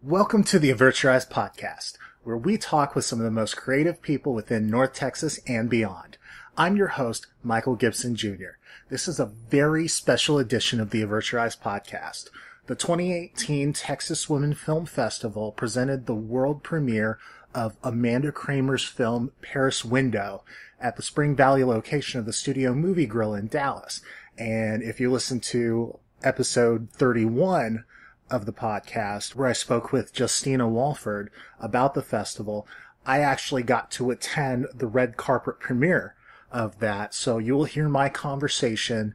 Welcome to the Avert podcast, where we talk with some of the most creative people within North Texas and beyond. I'm your host, Michael Gibson Jr. This is a very special edition of the Avert podcast. The 2018 Texas Women Film Festival presented the world premiere of Amanda Kramer's film Paris Window at the Spring Valley location of the Studio Movie Grill in Dallas. And if you listen to episode 31 of the podcast, where I spoke with Justina Walford about the festival, I actually got to attend the red carpet premiere of that. So you will hear my conversation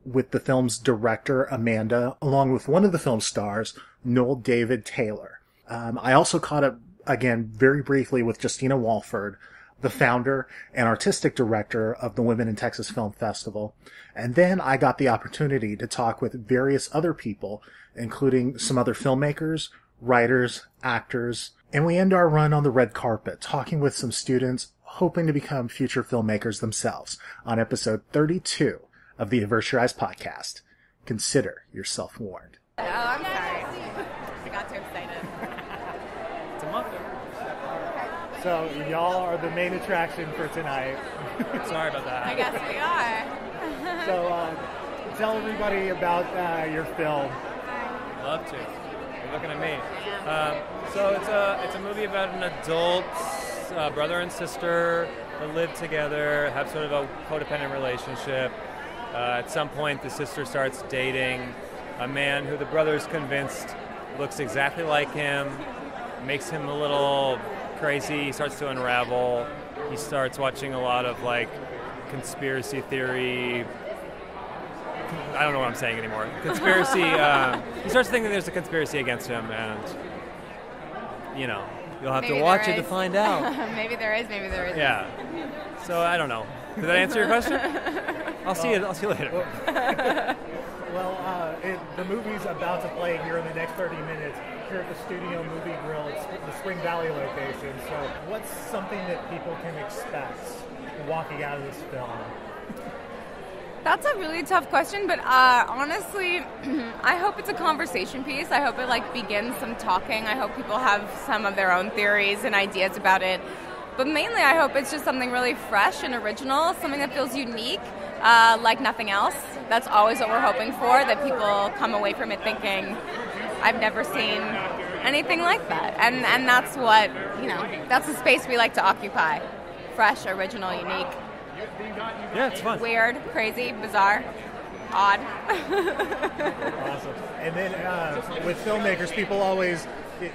with the film's director, Amanda, along with one of the film stars, Noel David Taylor. I also caught up, again, very briefly with Justina Walford, the founder and artistic director of the Women in Texas Film Festival. And then I got the opportunity to talk with various other people, including some other filmmakers, writers, actors, and we end our run on the red carpet, talking with some students hoping to become future filmmakers themselves on episode 32 of the Avert podcast. Consider yourself warned. Oh, I'm sorry. I got too excited. It's a month. So y'all are the main attraction for tonight. Sorry about that. I guess we are. So tell everybody about your film. Love to. You're looking at me. So it's a movie about an adult brother and sister that live together, have sort of a codependent relationship. At some point, the sister starts dating a man who the brother is convinced looks exactly like him, makes him a little crazy. He starts to unravel. He starts watching a lot of conspiracy theory. I don't know what I'm saying anymore. Conspiracy. He starts thinking there's a conspiracy against him, and you'll have Maybe to watch there it to is. find out. Maybe there is. Maybe there isn't. Yeah. So I don't know. Did that answer your question? I'll see you later. Well, the movie's about to play here in the next 30 minutes here at the Studio Movie Grill. It's the Spring Valley location. So what's something that people can expect walking out of this film? That's a really tough question, but honestly, I hope it's a conversation piece. I hope it begins some talking. I hope people have some of their own theories and ideas about it. But mainly, I hope it's just something really fresh and original, something that feels unique, like nothing else. That's always what we're hoping for, that people come away from it thinking, I've never seen anything like that. And that's what, that's the space we like to occupy. Fresh, original, unique. Yeah, it's fun. Weird, crazy, bizarre, odd. Awesome. And then with filmmakers, people always,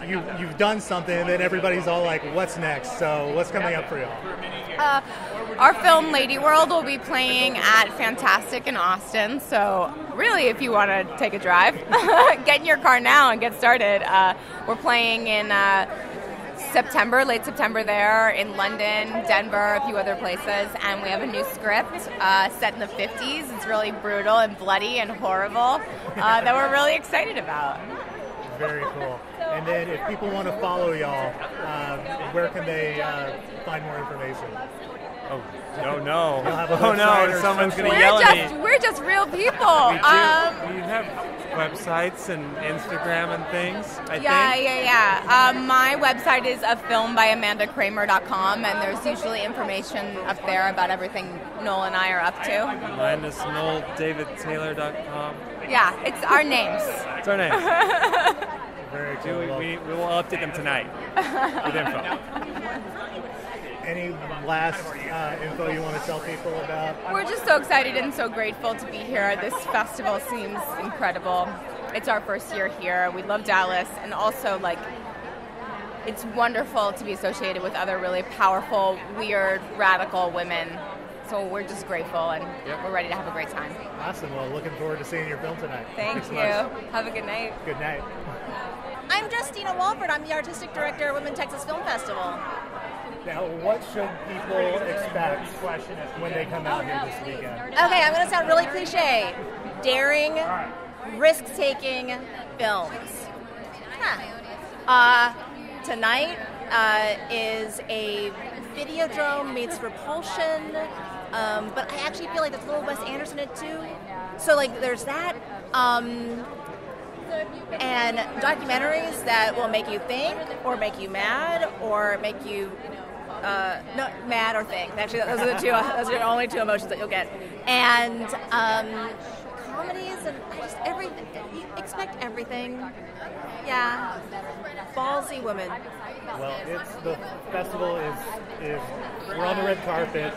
you've done something, and then everybody's all like, what's next? So what's coming up for y'all? Our film Lady World will be playing at Fantastic in Austin. So really, if you want to take a drive, get in your car now and get started. We're playing in late September there, in London, Denver, a few other places, and we have a new script set in the 50s. It's really brutal and bloody and horrible that we're really excited about. Very cool. And then if people want to follow y'all, where can they find more information? Oh, no. have a Oh, website no. or Someone's something? going to yell at me. We're just real people. We have websites and Instagram and things, I think. Yeah. My website is afilmbyAmandaKramer.com, and there's usually information up there about everything Noel and I are up to. Mine is NoelDavidTaylor.com. Yeah, it's our names. It's our name. Very cool. We will update them tonight with info. Any last info you want to tell people about? We're just so excited and so grateful to be here. This festival seems incredible. It's our first year here. We love Dallas, and also it's wonderful to be associated with other really powerful, weird, radical women. So we're just grateful, and we're ready to have a great time. Awesome. Well, looking forward to seeing your film tonight. Thank Thanks you. much. Have a good night. Good night. I'm Justina Walford. I'm the artistic director of Women Texas Film Festival. Now, what should people expect when they come out here this weekend? Okay, I'm going to sound really cliche. Daring, risk-taking films. Tonight is a Videodrome meets Repulsion, but I actually feel like there's a little Wes Anderson in it too. So there's that. and documentaries that will make you think or make you mad or make you no, mad or think. Actually, those are the only two emotions that you'll get. And comedies and just everything. Expect everything. Yeah. Ballsy women. Well, the festival is we're on the red carpet.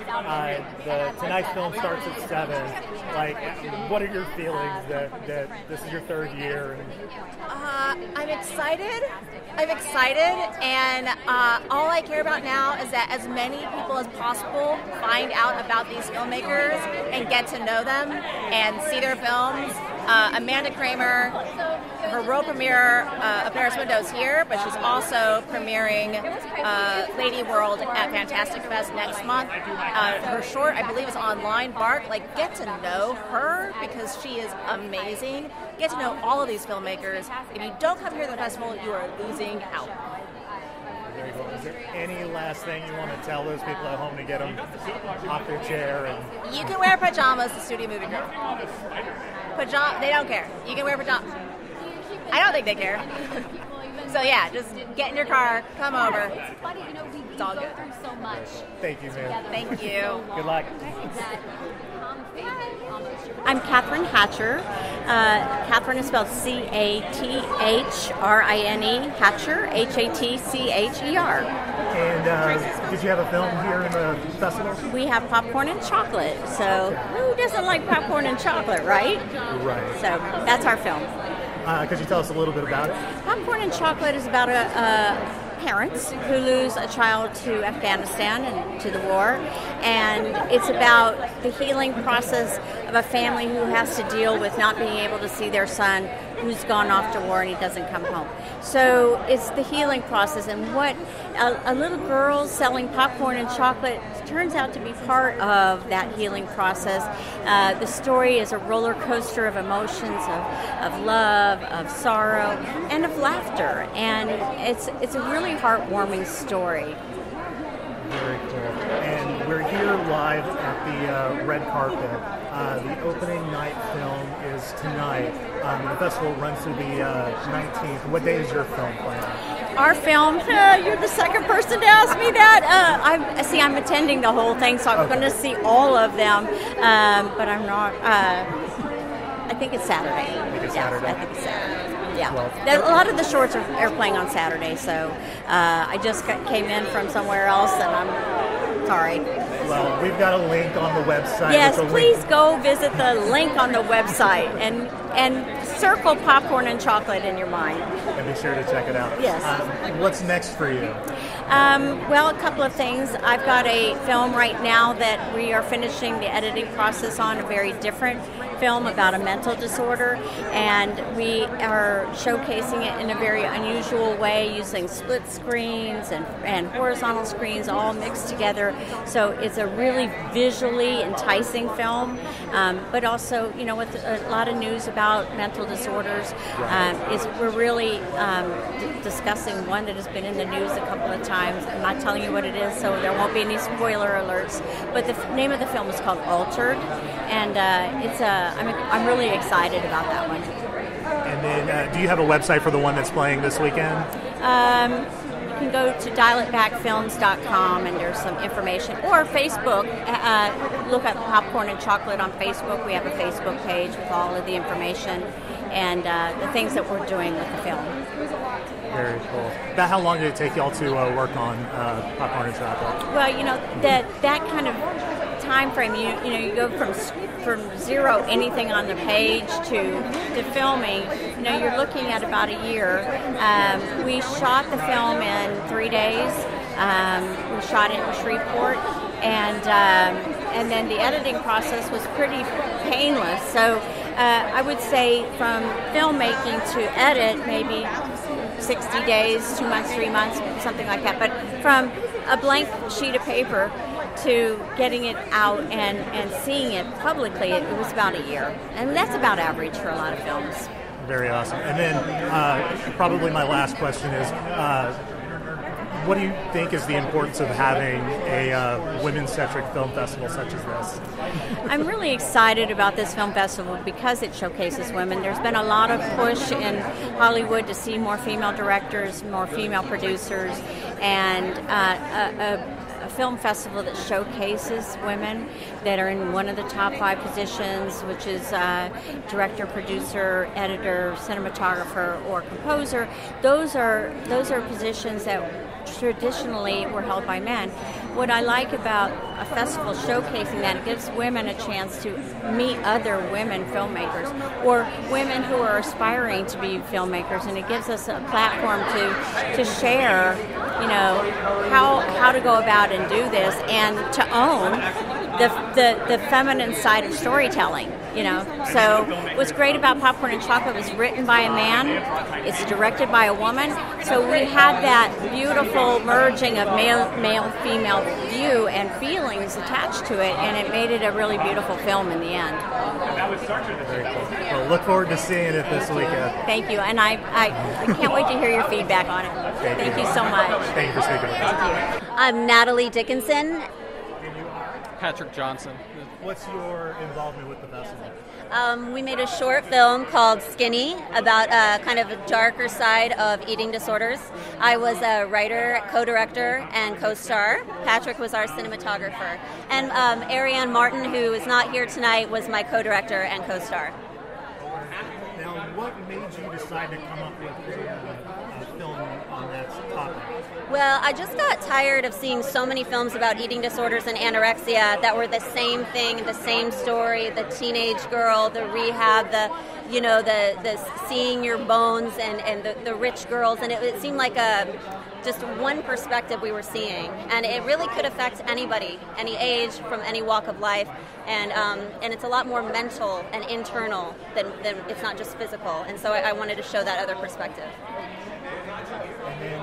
Tonight's film starts at 7. Like, what are your feelings that this is your third year? I'm excited, and all I care about now is that as many people as possible find out about these filmmakers and get to know them and see their films. Amanda Kramer, her world premiere of Paris Windows here, but she's also premiering Lady World at Fantastic Fest next month. Her short, I believe, is online. Bark, get to know her because she is amazing. Get to know all of these filmmakers. If you don't come here to the festival, you are losing out. Very cool. Is there any last thing you want to tell those people at home to get them off their chair? And you can wear pajamas to Studio Movie Group. They don't care. You can wear pajamas. I don't think they care. So yeah, just get in your car, come over. It's all good. Thank you, man. Thank you. Good luck. I'm Catherine Hatcher. Catherine is spelled Cathrine, Hatcher, Hatcher. And did you have a film here in the festival? We have popcorn and chocolate. So who doesn't like popcorn and chocolate, right? Right. So that's our film. Could you tell us a little bit about it? Popcorn and Chocolate is about parents who lose a child to Afghanistan and to the war, and it's about the healing process of a family who has to deal with not being able to see their son who's gone off to war and he doesn't come home. So it's the healing process, and what a little girl selling popcorn and chocolate turns out to be part of that healing process. The story is a roller coaster of emotions, of love, of sorrow, and of laughter, and it's a really heartwarming story. Very cool. And we're here live at the red carpet. The opening night film is tonight. The festival runs through the 19th. What day is your film playing? Our film, you're the second person to ask me that. I'm attending the whole thing, so I'm going to see all of them, but I'm not. I think it's Saturday. I think it's Saturday. Yeah, Well, a lot of the shorts are playing on Saturday, so I just came in from somewhere else, and I'm sorry. Well, we've got a link on the website. Yes, please go visit the link on the website and circle popcorn and chocolate in your mind. And be sure to check it out. Yes. What's next for you? Well, a couple of things. I've got a film right now that we are finishing the editing process on, a very different film about a mental disorder, and we are showcasing it in a very unusual way using split screens and horizontal screens all mixed together. So it's a really visually enticing film, but also, with a lot of news about mental disorders, we're really discussing one that has been in the news a couple of times. I'm not telling you what it is, so there won't be any spoiler alerts. But the name of the film is called Altered, and I'm really excited about that one. And then, do you have a website for the one that's playing this weekend? You can go to dialitbackfilms.com, and there's some information. Or Facebook. Look up Popcorn and Chocolate on Facebook. We have a Facebook page with all of the information and the things that we're doing with the film. Very cool. About how long did it take y'all to work on Popcorn and Chocolate? Well, that kind of time frame, you go from zero anything on the page to filming, you're looking at about a year. We shot the film in 3 days. We shot it in Shreveport, and then the editing process was pretty painless. So I would say from filmmaking to edit, maybe 60 days, 2 months, 3 months, something like that. But from a blank sheet of paper to getting it out and seeing it publicly, it was about a year. And that's about average for a lot of films. Very awesome. And then probably my last question is, what do you think is the importance of having a women-centric film festival such as this? I'm really excited about this film festival because it showcases women. There's been a lot of push in Hollywood to see more female directors, more female producers, and a film festival that showcases women that are in one of the top 5 positions, which is director, producer, editor, cinematographer, or composer. Those are positions that traditionally were held by men. What I like about a festival showcasing that, it gives women a chance to meet other women filmmakers or women who are aspiring to be filmmakers, and it gives us a platform to share, how to go about and do this, and to own the feminine side of storytelling. So what's great about Popcorn and Chocolate was written by a man, it's directed by a woman, so we had that beautiful merging of male, female view and feelings attached to it, and it made it a really beautiful film in the end. Very cool. Well, look forward to seeing it this weekend. Thank you, and I can't wait to hear your feedback on it. Thank you so much. Thank you for speaking with us. I'm Natalie Dickinson. Patrick Johnson. What's your involvement with the festival? We made a short film called Skinny about kind of a darker side of eating disorders. I was a writer, co-director, and co-star. Patrick was our cinematographer. And Ariane Martin, who is not here tonight, was my co-director and co-star. Now, what made you decide to come up with a film on that topic? Well, I just got tired of seeing so many films about eating disorders and anorexia that were the same thing, the same story, the teenage girl, the rehab, the seeing your bones and the rich girls, and it seemed like just one perspective we were seeing, and it really could affect anybody, any age, from any walk of life, and it's a lot more mental and internal than it's not just physical, and so I wanted to show that other perspective. And then,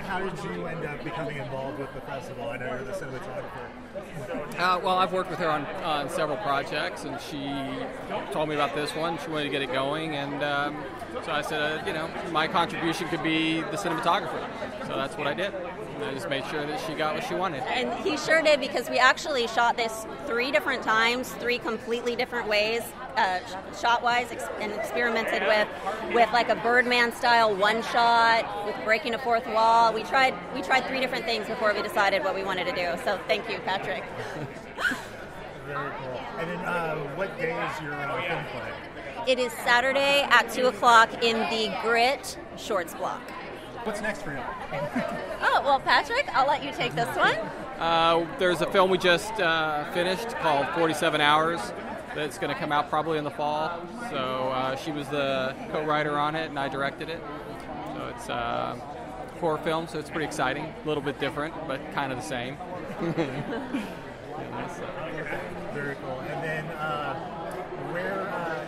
how did you end up becoming involved with the festival? I know you're the cinematographer. Well, I've worked with her on several projects, and she told me about this one. She wanted to get it going, and so I said, my contribution could be the cinematographer. So that's what I did. And I just made sure that she got what she wanted. And he sure did, because we actually shot this 3 different times, 3 completely different ways, shot-wise, and experimented with like a Birdman style one shot, with breaking a fourth wall. We tried 3 different things before we decided what we wanted to do. So thank you, Patrick. Very cool. And then, what day is your film play? It is Saturday at 2 o'clock in the Grit Shorts block. What's next for you? Oh, well, Patrick, I'll let you take this one. There's a film we just finished called 47 Hours that's going to come out probably in the fall. So she was the co-writer on it, and I directed it. So it's a horror film, so it's pretty exciting. A little bit different, but kind of the same. Very cool. And then,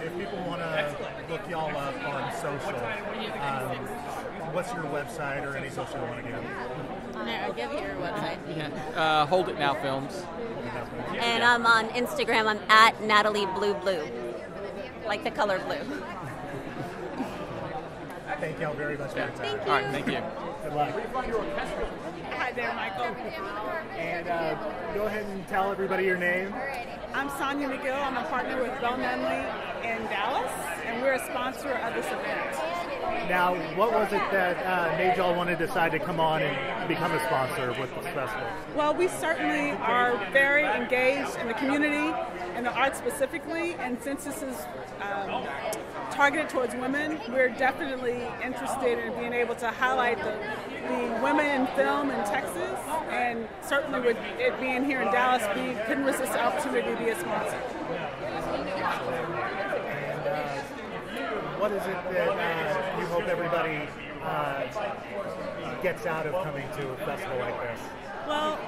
if people want to look y'all up on social, what's your website or any social you want to give? I'll give you your website. Yeah. Hold It Now Films. And I'm on Instagram. I'm at Natalie Blue Blue, like the color blue. Thank y'all very much for your time. Thank you. All right, thank you. Good luck. Hi there, Michael. And go ahead and tell everybody your name. I'm Sonia McGill. I'm a partner with Bell Nunley in Dallas, and we're a sponsor of this event. Now, what was it that made y'all want to decide to come on and become a sponsor with this festival? Well, we certainly are very engaged in the community and the arts specifically, and since this is targeted towards women, we're definitely interested in being able to highlight the women in film in Texas, and certainly with it being here in Dallas, we couldn't resist the opportunity to be a sponsor. What is it that you hope everybody gets out of coming to a festival like this? Well,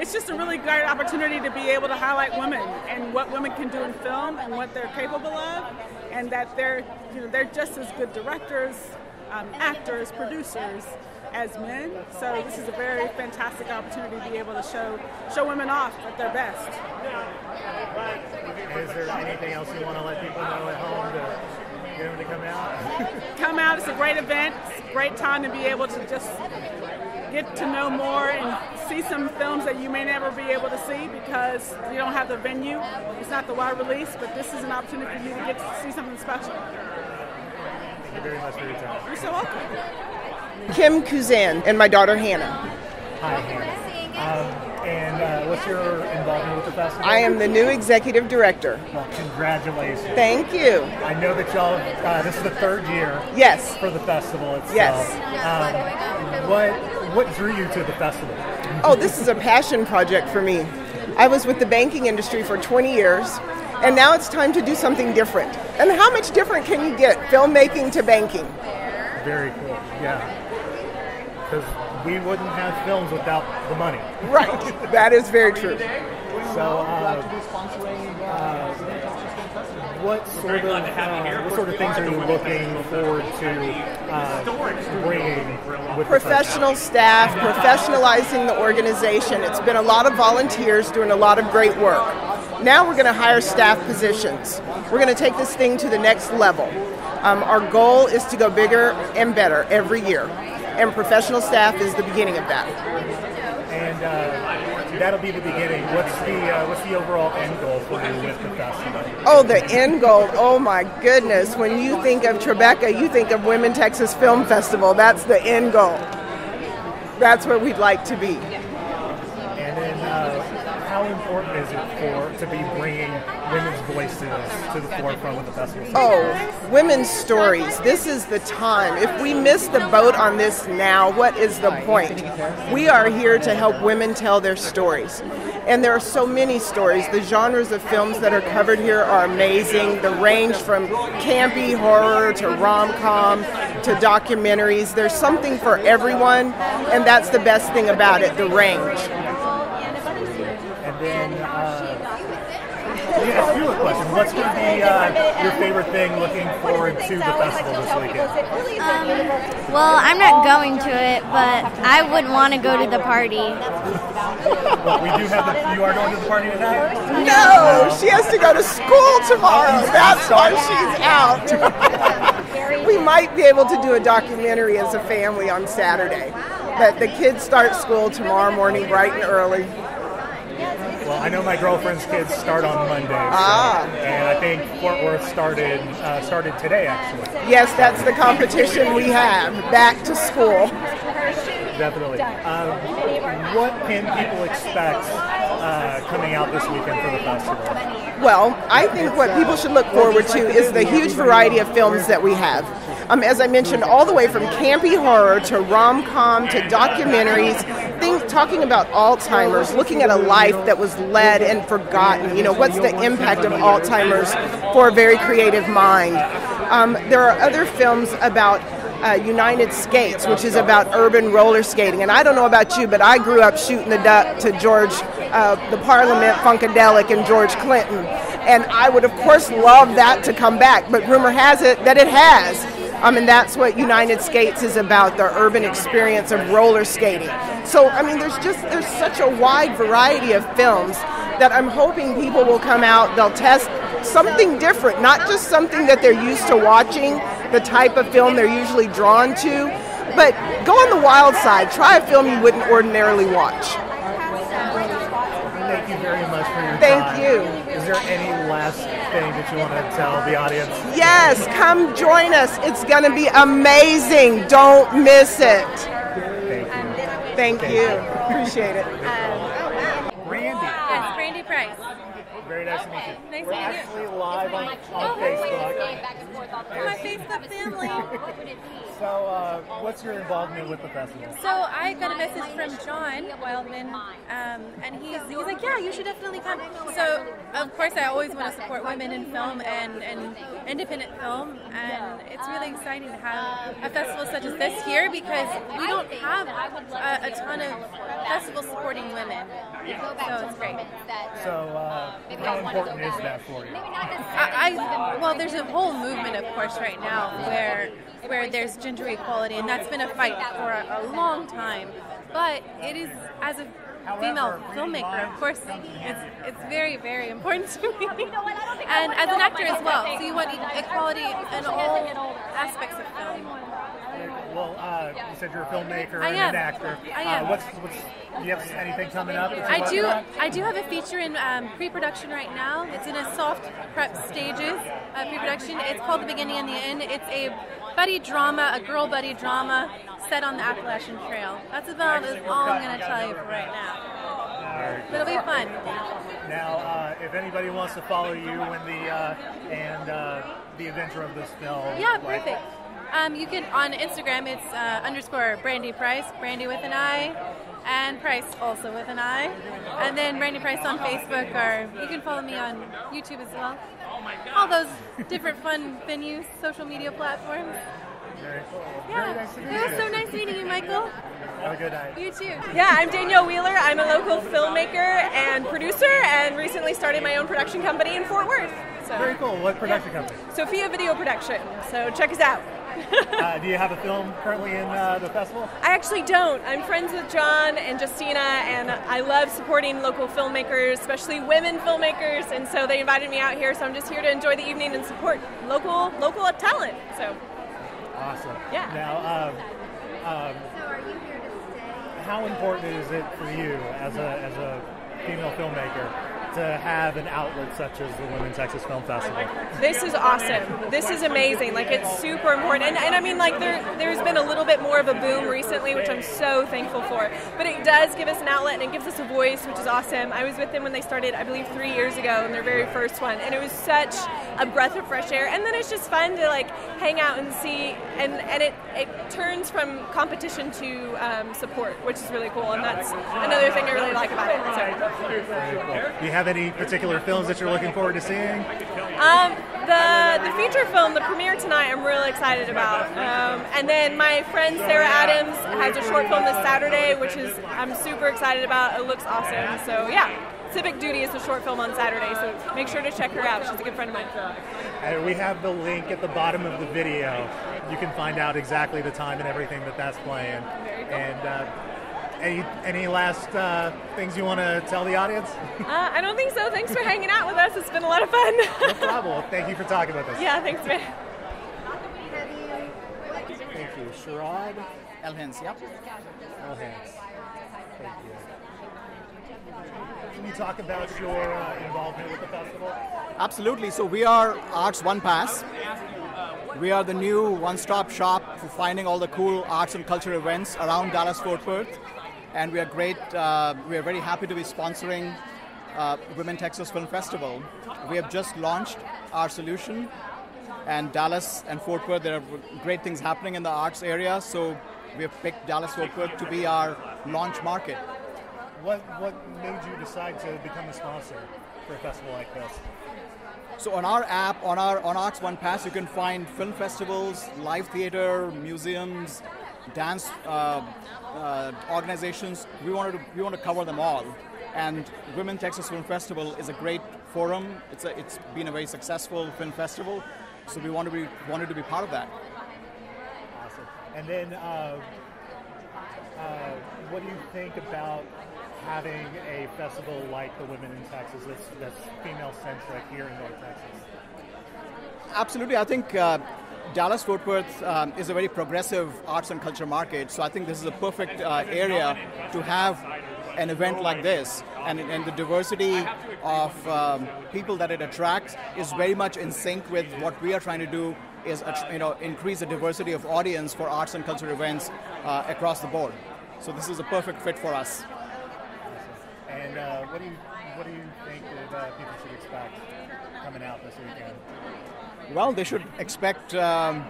it's just a really great opportunity to be able to highlight women and what women can do in film and what they're capable of, and that they're just as good directors, actors, producers as men. So this is a very fantastic opportunity to be able to show women off at their best. Is there anything else you want to let people know at home? Get them to come out. Come out. It's a great event. It's a great time to be able to just get to know more and see some films that you may never be able to see because you don't have the venue. It's not the wide release, but this is an opportunity for you to get to see something special. Thank you very much for your time. You're so welcome. Kim Kuzan and my daughter Hannah. Hi, Hannah. And what's your involvement with the festival? I am the new executive director. Well, congratulations. Thank you. I know that y'all, this is the third year Yes. for the festival itself. Yes. What drew you to the festival? Oh, this is a passion project for me. I was with the banking industry for 20 years, and now it's time to do something different. And how much different can you get, filmmaking to banking? Very cool, yeah. Because we wouldn't have films without the money. Right, that is very true. So, what sort of things are you looking forward to bringing with Professional staff, professionalizing the organization. It's been a lot of volunteers doing a lot of great work. Now we're going to hire staff positions. We're going to take this thing to the next level. Our goal is to go bigger and better every year, and professional staff is the beginning of that. And that'll be the beginning. What's the overall end goal for you with the festival? Oh, the end goal. Oh, my goodness. When you think of Tribeca, you think of Women Texas Film Festival. That's the end goal. That's where we'd like to be. And then how important is it to be bringing women's voices to the forefront of the festival? Oh, women's stories. This is the time. If we miss the boat on this now, what is the point? We are here to help women tell their stories. And there are so many stories. The genres of films that are covered here are amazing. The range from campy horror to rom-com to documentaries. There's something for everyone, and that's the best thing about it, the range. And then, a few questions. What's going to be your favorite thing looking forward to the festival this weekend? Well, I'm not going to it, but I would want to go to the party. Well, you are going to the party tonight? No, she has to go to school tomorrow. That's why she's out. We might be able to do a documentary as a family on Saturday. But the kids start school tomorrow morning bright and early. Well, I know my girlfriend's kids start on Monday, and I think Fort Worth started today, actually. Yes, that's the competition we have, back to school. Definitely. What can people expect coming out this weekend for the festival? Well, I think what people should look forward to is the huge variety of films that we have. As I mentioned, all the way from campy horror to rom-com to documentaries, talking about Alzheimer's, looking at a life that was led and forgotten. What's the impact of Alzheimer's for a very creative mind? There are other films about United Skates, which is about urban roller skating. And I don't know about you, but I grew up shooting the duck to George, the Parliament Funkadelic and George Clinton. And I would, of course, love that to come back. But rumor has it that it has. And that's what United Skates is about, the urban experience of roller skating. So, there's such a wide variety of films that I'm hoping people will come out, they'll test something different, not just something that they're used to watching, the type of film they're usually drawn to, but go on the wild side. Try a film you wouldn't ordinarily watch. Thank you very much for your time. Thank you. Is there any last thing that you want to tell the audience? Yes, come join us. It's going to be amazing. Don't miss it. Thank you. Thank you. Appreciate it. Randy. Yes, Randy Price. Very nice to meet you. Nice to meet you. We're actually live on Facebook. My Facebook family. So, what's your involvement with the festival? So I got a message from John Wildman, and he's like, yeah, you should definitely come. So, of course, I always want to support women in film and independent film, and it's really exciting to have a festival such as this here because we don't have a ton of festivals supporting women. So it's great. So, how important is that for you? Well, there's a whole movement, of course, right now where there's gender equality, and that's been a fight for a long time. But it is, as a female filmmaker. Of course, it's very, very important to me. And as an actor as well, so you want equality in all aspects of film. Well, you said you're a filmmaker I and am. an actor. I am. Do you have anything coming up? that I you're do. working on? I do have a feature in pre-production right now. It's in a soft prep stages of pre-production. It's called The Beginning and the End. It's a buddy drama, a girl buddy drama set on the Appalachian Trail. That's about all I'm going to tell you for right now. But it'll be fun. Now, if anybody wants to follow you and the adventure of this film, Yeah, perfect. You can, on Instagram, it's _ Brandy Price, Brandy with an I, and Price also with an I. And then Brandy Price on Facebook, or you can follow me on YouTube as well. All those different fun venues, social media platforms. Very cool. Yeah, Very nice to meet it was you. so nice meeting you, Michael. Have a good night. You too. Yeah, I'm Danielle Wheeler. I'm a local filmmaker and producer, and recently started my own production company in Fort Worth. So. Very cool. What production company? Sophia Video Production. So check us out. Do you have a film currently in the festival? I actually don't. I'm friends with John and Justina, and I love supporting local filmmakers, especially women filmmakers, and so they invited me out here, so I'm just here to enjoy the evening and support local talent. So. Awesome. Yeah. Now, how important is it for you as a female filmmaker to have an outlet such as the Women Texas Film Festival? This is awesome. This is amazing. Like, it's super important. And I mean, like, there's been a little bit more of a boom recently, which I'm so thankful for. But it does give us an outlet, and it gives us a voice, which is awesome. I was with them when they started, I believe, 3 years ago in their very first one. And it was such a breath of fresh air. And then it's just fun to, like, hang out and see. And it turns from competition to support, which is really cool. And that's another thing I really like about it. So. Do you have any particular films that you're looking forward to seeing? The feature film, the premiere tonight, I'm really excited about. And then my friend Sarah Adams has a short film this Saturday, which is I'm super excited about. It looks awesome. So yeah, Civic Duty is the short film on Saturday, so make sure to check her out. She's a good friend of mine. We have the link at the bottom of the video. You can find out exactly the time and everything that's playing. And any last things you want to tell the audience? I don't think so. Thanks for hanging out with us. It's been a lot of fun. No problem. Thank you for talking with us. Yeah, thanks, man. Thank you. Sherrod? Elhens, yep. Elhens. Thank you. Can you talk about your involvement with the festival? Absolutely. So we are Arts One Pass. We are the new one-stop shop for finding all the cool arts and culture events around Dallas-Fort Worth. And we are great. We are very happy to be sponsoring Women Texas Film Festival. We have just launched our solution, and Dallas and Fort Worth, there are great things happening in the arts area, so we have picked Dallas-Fort Worth to be our launch market. What made you decide to become a sponsor for a festival like this? So on our app, on Arts One Pass, you can find film festivals, live theater, museums, dance organizations. We want to cover them all. And Women Texas Film Festival is a great forum. It's been a very successful film festival, so we wanted to be part of that. Awesome. And then, what do you think about having a festival like the Women in Texas that's female-centric here in North Texas? Absolutely. I think Dallas-Fort Worth is a very progressive arts and culture market, so I think this is a perfect area to have an event like this. And the diversity of people that it attracts is very much in sync with what we are trying to do, is increase the diversity of audience for arts and culture events across the board. So this is a perfect fit for us. And what do you think that people should expect coming out this weekend? Well, they should expect some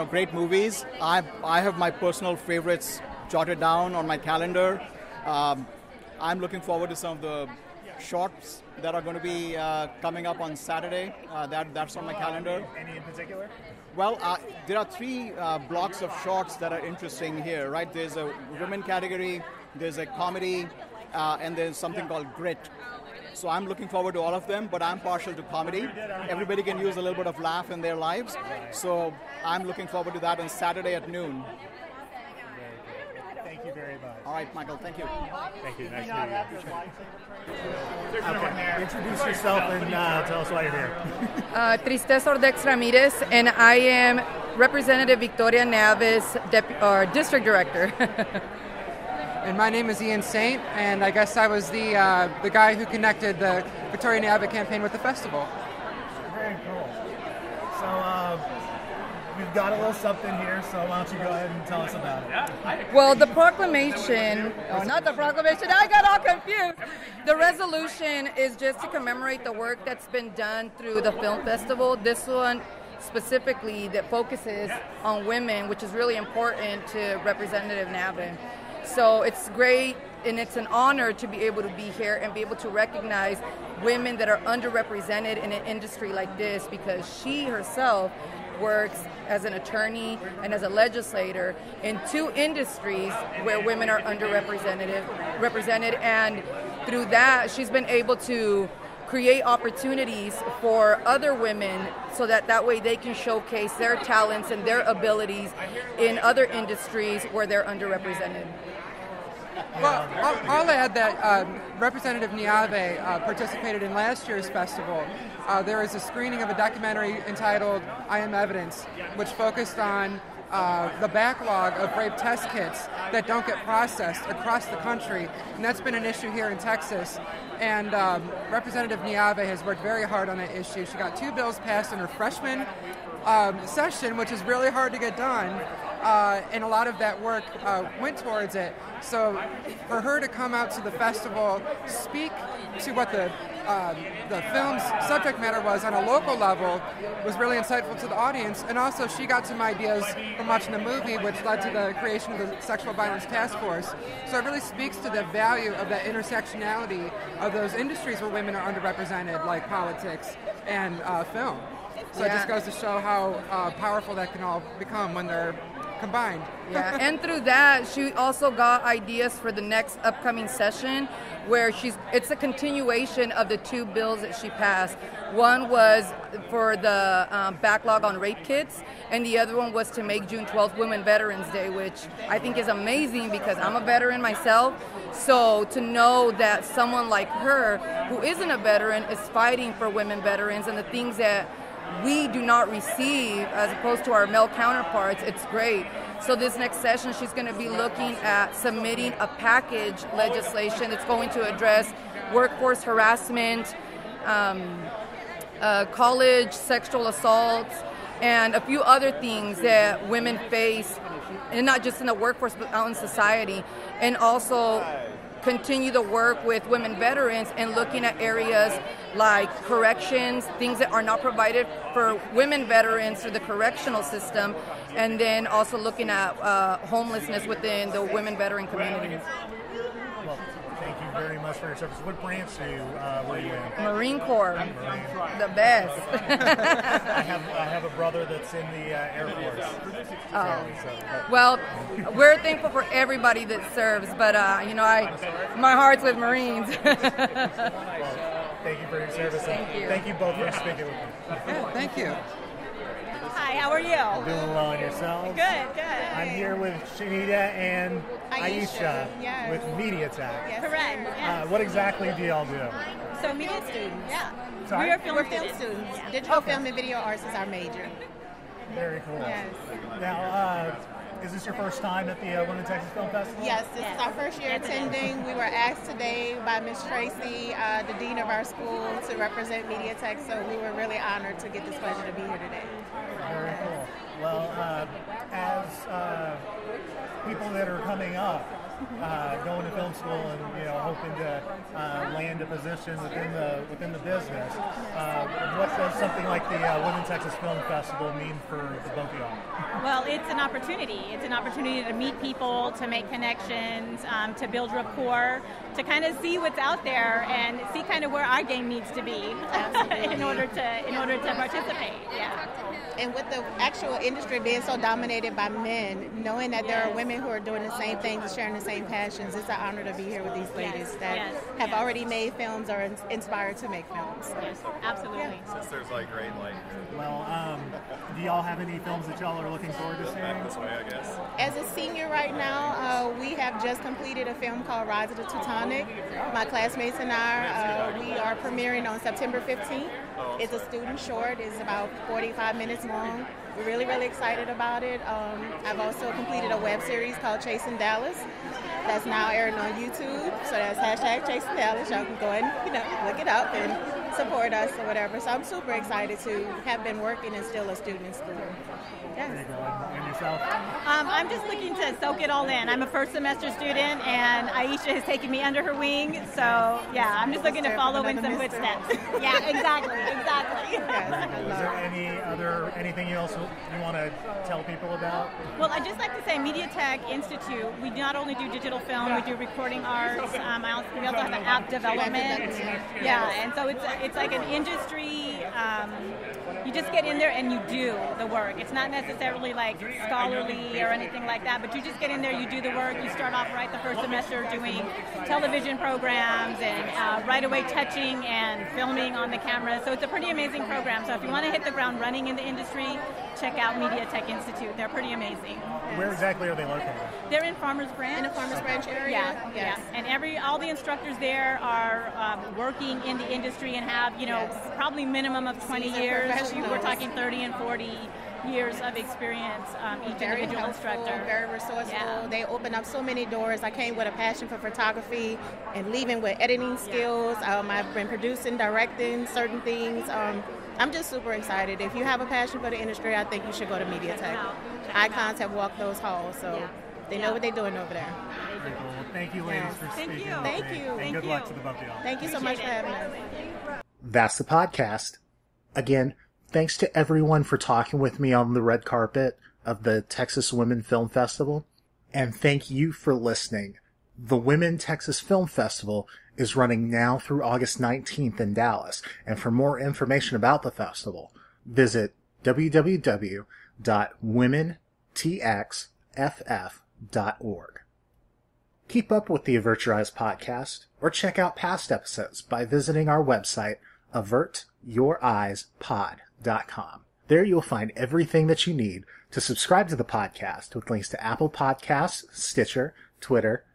great movies. I have my personal favorites jotted down on my calendar. I'm looking forward to some of the shorts that are going to be coming up on Saturday. That's on my calendar. Any in particular? Well, there are 3 blocks of shorts that are interesting here, right? There's a women category, there's a comedy, and there's something called grit. So I'm looking forward to all of them, but I'm partial to comedy. Everybody can use a little bit of laugh in their lives. So I'm looking forward to that on Saturday at noon. Thank you very much. All right, Michael, thank you. Thank you. Nice to meet you. Okay. Introduce yourself and tell us why you're here. Tristeza Ordex Ramirez, and I am Representative Victoria Navis, District Director. And my name is Ian Saint, and I guess I was the guy who connected the Victoria Navis campaign with the festival. Very cool. So we've got a little something here, so why don't you go ahead and tell us about it? Well, the proclamation, not the proclamation, I got all confused. The resolution is just to commemorate the work that's been done through the film festival. This one specifically that focuses on women, which is really important to Representative Navis. So it's great and it's an honor to be able to be here and be able to recognize women that are underrepresented in an industry like this, because she herself works as an attorney and as a legislator in two industries where women are represented, and through that she's been able to create opportunities for other women so that way they can showcase their talents and their abilities in other industries where they're underrepresented. Well, I'll add that Representative Niave participated in last year's festival. There was a screening of a documentary entitled I Am Evidence, which focused on the backlog of rape test kits that don't get processed across the country, and that's been an issue here in Texas. And Representative Niave has worked very hard on that issue. She got 2 bills passed in her freshman session, which is really hard to get done, and a lot of that work went towards it. So for her to come out to the festival, speak to what the film's subject matter was on a local level was really insightful to the audience, and also she got some ideas from watching the movie, which led to the creation of the Sexual Violence Task Force. So it really speaks to the value of that intersectionality of those industries where women are underrepresented, like politics and film. So it just goes to show how powerful that can all become when they're combined. Yeah, and through that, she also got ideas for the next upcoming session, where it's a continuation of the 2 bills that she passed. One was for the backlog on rape kits, and the other one was to make June 12th Women Veterans Day, which I think is amazing because I'm a veteran myself. So to know that someone like her, who isn't a veteran, is fighting for women veterans and the things that we do not receive as opposed to our male counterparts, it's great. So this next session, she's going to be looking at submitting a package legislation that's going to address workforce harassment, college sexual assaults, and a few other things that women face, and not just in the workforce but out in society, and also continue the work with women veterans and looking at areas like corrections, things that are not provided for women veterans through the correctional system, and then also looking at homelessness within the women veteran community. Well, thank you very much for your service. What branch were you in? Marine Corps. The best. I have a brother that's in the Air Force. Well, we're thankful for everybody that serves, but my heart's with Marines. Thank you for your service. Thank you. Thank you both for speaking with me. Yeah, thank you. Hi, how are you? Doing well on yourselves? Good. I'm here with Shanita and Aisha yes. with MediaTech. Yes. Correct. Yes. What exactly do y'all do? So media students. Yeah. Sorry? We're film students. Yeah. Digital film and video arts is our major. Very cool. Yes. Now, is this your first time at the Women Texas Film Festival? Yes, this is our first year attending. We were asked today by Ms. Tracy, the dean of our school, to represent MediaTech, so we were really honored to get this pleasure to be here today. Very cool. Well, as people that are coming up, going to film school and hoping to land a position within the business, what does something like the Women Texas Film Festival mean for the both of y'all? Well, it's an opportunity. It's an opportunity to meet people, to make connections, to build rapport, to kind of see what's out there and see kind of where our game needs to be in order to participate. Yeah. And with the actual industry being so dominated by men, knowing that there are women who are doing the same things and sharing the same passions. It's an honor to be here with these ladies that have already made films or inspired to make films. Yes, absolutely. Since there's like great light. Well, do y'all have any films that y'all are looking forward to seeing? Back this way, I guess. As a senior right now, we have just completed a film called Rise of the Teutonic. My classmates and I, we are premiering on September 15th. It's a student short. It's about 45 minutes long. We're really, really excited about it. I've also completed a web series called Chasing Dallas that's now airing on YouTube. So that's hashtag Chasing Dallas. Y'all can go and look it up and support us or whatever. So I'm super excited to have been working and still a student in school. Yes. And yourself? I'm just looking to soak it all in. I'm a first semester student, and Aisha has taken me under her wing. So yeah, I'm just looking to follow in some footsteps. Yeah, exactly. Is there anything else you want to tell people about? Well, I'd just like to say Media Tech Institute, we not only do digital film, we do recording arts, we also have app development. Yeah, and so it's like an industry, you just get in there and you do the work. It's not necessarily like scholarly or anything like that, but you just get in there, you do the work, you start off right the first semester doing television programs and right away touching and filming on the camera. So it's a pretty amazing program. So if you want to hit the ground running in the industry, check out Media Tech Institute. They're pretty amazing. Where exactly are they located? They're in Farmers Branch. In the Farmers Branch area? Yeah. And all the instructors there are working in the industry and have, probably minimum of 20 years. We're talking 30 and 40 years of experience, each very individual helpful, instructor. Very resourceful. Yeah. They open up so many doors. I came with a passion for photography and leaving with editing skills. I've been producing, directing certain things. I'm just super excited. If you have a passion for the industry, I think you should go to Media Tech. Icons have walked those halls, so they know what they're doing over there. Very cool. Thank you, ladies, for speaking. Thank you. And good luck to the both of y'all. Thank you so much for having us. That's the podcast. Again, thanks to everyone for talking with me on the red carpet of the Texas Women Film Festival. And thank you for listening. The Women Texas Film Festival is running now through August 19th in Dallas. And for more information about the festival, visit www.womentxff.org. Keep up with the Avert Your Eyes podcast, or check out past episodes by visiting our website, avertyoureyespod.com. There you'll find everything that you need to subscribe to the podcast, with links to Apple Podcasts, Stitcher, Twitter,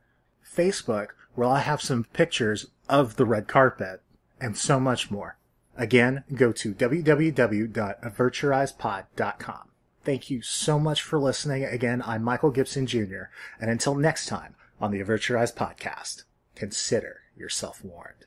Facebook, where I have some pictures of the red carpet, and so much more. Again, go to www.avertyoureyespod.com. Thank you so much for listening. Again, I'm Michael Gibson Jr., and until next time on the Avert Your Eyes podcast, consider yourself warned.